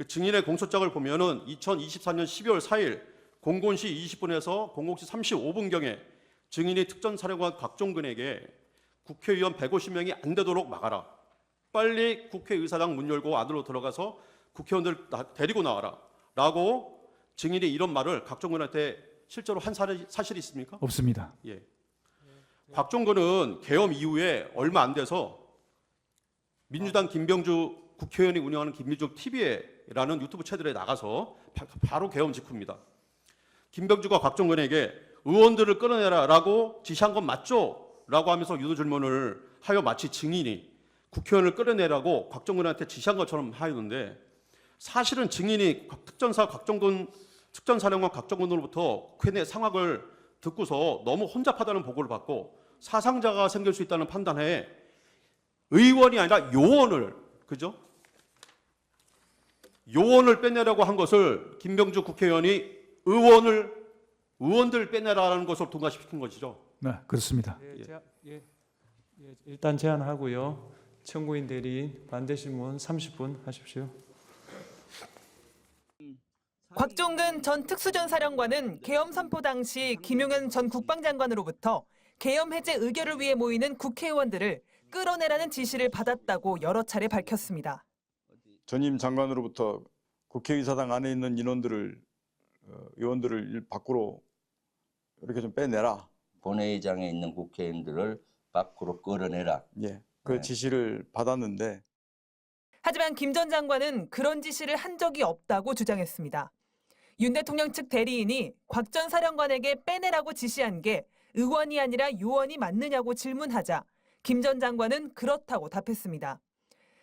그 증인의 공소장을 보면은 2024년 12월 4일 00시 20분에서 00시 35분경에 증인이 특전사령관 곽종근에게 국회의원 150명이 안 되도록 막아라. 빨리 국회의사당 문 열고 안으로 들어가서 국회의원들 데리고 나와라. 라고 증인이 이런 말을 곽종근한테 실제로 한 사실이 있습니까? 없습니다. 예. 곽종근은 계엄 이후에 얼마 안 돼서 민주당 김병주 국회의원이 운영하는 김민중 TV라는 유튜브 채널에 나가서 바로 계엄 직후입니다. 김병주가 곽종근에게 의원들을 끌어내라라고 지시한 건 맞죠? 라고 하면서 유도 질문을 하여 마치 증인이 국회의원을 끌어내라고 곽종근한테 지시한 것처럼 하였는데 사실은 증인이 특전사령관 곽종근으로부터 국회 내 상황을 듣고서 너무 혼잡하다는 보고를 받고 사상자가 생길 수 있다는 판단에 의원이 아니라 요원을, 그죠? 요원을 빼내라고 한 것을 김병주 국회의원이 의원들 빼내라는 것을 통과시킨 것이죠. 네, 그렇습니다. 일단 제안하고요. 청구인 대리인 반대 신문 30분 하십시오. 곽종근 전 특수전사령관은 계엄 선포 당시 김용현 전 국방장관으로부터 계엄 해제 의결을 위해 모이는 국회의원들을 끌어내라는 지시를 받았다고 여러 차례 밝혔습니다. 전임 장관으로부터 국회의사당 안에 있는 의원들을 밖으로 이렇게 좀 빼내라. 본회의장에 있는 국회의원들을 밖으로 끌어내라. 예, 그 지시를 받았는데 하지만 김 전 장관은 그런 지시를 한 적이 없다고 주장했습니다. 윤 대통령 측 대리인이 곽 전 사령관에게 빼내라고 지시한 게 의원이 아니라 요원이 맞느냐고 질문하자 김 전 장관은 그렇다고 답했습니다.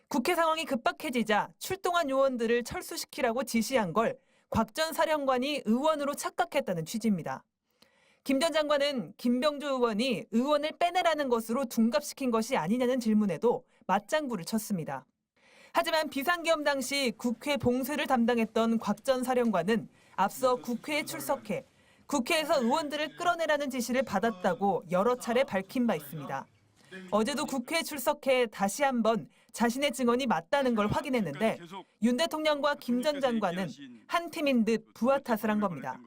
국회 상황이 급박해지자 출동한 요원들을 철수시키라고 지시한 걸 곽 전 사령관이 의원으로 착각했다는 취지입니다. 김 전 장관은 김병주 의원이 의원을 빼내라는 것으로 둔갑시킨 것이 아니냐는 질문에도 맞장구를 쳤습니다. 하지만 비상계엄 당시 국회 봉쇄를 담당했던 곽 전 사령관은 앞서 국회에 출석해 국회에서 의원들을 끌어내라는 지시를 받았다고 여러 차례 밝힌 바 있습니다. 어제도 국회에 출석해 다시 한번 자신의 증언이 맞다는 걸 확인했는데 윤 대통령과 김 전 장관은 한 팀인 듯 부하 탓을 한 겁니다.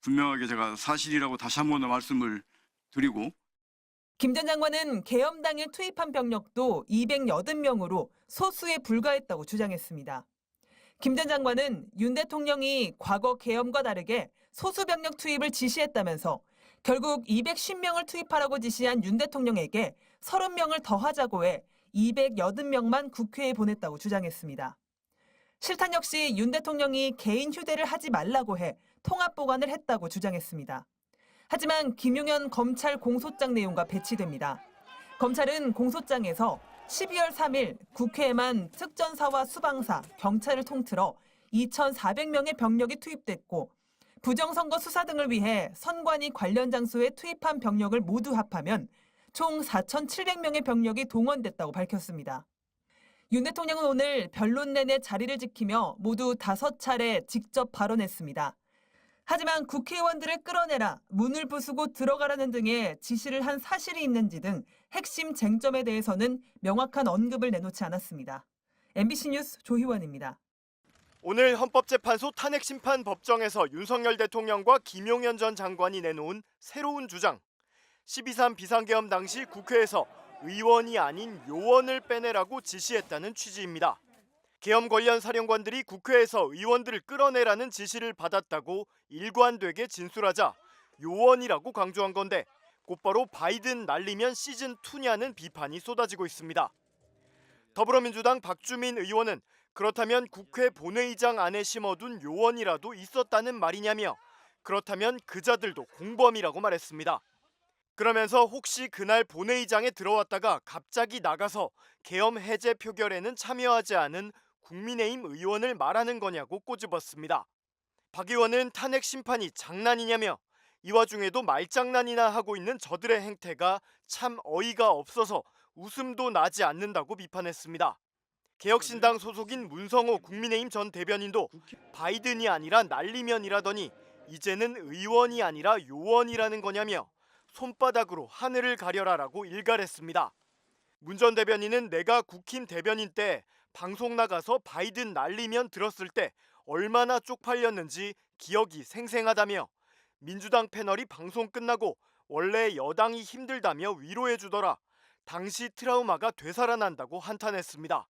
분명하게 제가 사실이라고 다시 한 번 더 말씀을 드리고 김 전 장관은 계엄 당일 투입한 병력도 280명으로 소수에 불과했다고 주장했습니다. 김 전 장관은 윤 대통령이 과거 계엄과 다르게 소수 병력 투입을 지시했다면서 결국 210명을 투입하라고 지시한 윤 대통령에게 30명을 더하자고 해 280명만 국회에 보냈다고 주장했습니다. 실탄 역시 윤 대통령이 개인 휴대를 하지 말라고 해 통합 보관을 했다고 주장했습니다. 하지만 김용현 검찰 공소장 내용과 배치됩니다. 검찰은 공소장에서 12월 3일 국회에만 특전사와 수방사, 경찰을 통틀어 2,400명의 병력이 투입됐고 부정선거 수사 등을 위해 선관위 관련 장소에 투입한 병력을 모두 합하면 총 4,700명의 병력이 동원됐다고 밝혔습니다. 윤 대통령은 오늘 변론 내내 자리를 지키며 모두 5차례 직접 발언했습니다. 하지만 국회의원들을 끌어내라, 문을 부수고 들어가라는 등의 지시를 한 사실이 있는지 등 핵심 쟁점에 대해서는 명확한 언급을 내놓지 않았습니다. MBC 뉴스 조희원입니다. 오늘 헌법재판소 탄핵심판법정에서 윤석열 대통령과 김용현 전 장관이 내놓은 새로운 주장. 12.3 비상계엄 당시 국회에서 의원이 아닌 요원을 빼내라고 지시했다는 취지입니다. 계엄 관련 사령관들이 국회에서 의원들을 끌어내라는 지시를 받았다고 일관되게 진술하자 요원이라고 강조한 건데 곧바로 바이든 날리면 시즌2냐는 비판이 쏟아지고 있습니다. 더불어민주당 박주민 의원은 그렇다면 국회 본회의장 안에 심어둔 요원이라도 있었다는 말이냐며 그렇다면 그자들도 공범이라고 말했습니다. 그러면서 혹시 그날 본회의장에 들어왔다가 갑자기 나가서 계엄 해제 표결에는 참여하지 않은 국민의힘 의원을 말하는 거냐고 꼬집었습니다. 박 의원은 탄핵 심판이 장난이냐며 이 와중에도 말장난이나 하고 있는 저들의 행태가 참 어이가 없어서 웃음도 나지 않는다고 비판했습니다. 개혁신당 소속인 문성호 국민의힘 전 대변인도 바이든이 아니라 날리면이라더니 이제는 의원이 아니라 요원이라는 거냐며 손바닥으로 하늘을 가려라라고 일갈했습니다. 문 전 대변인은 내가 국힘 대변인 때 방송 나가서 바이든 날리면 들었을 때 얼마나 쪽팔렸는지 기억이 생생하다며 민주당 패널이 방송 끝나고 원래 여당이 힘들다며 위로해주더라. 당시 트라우마가 되살아난다고 한탄했습니다.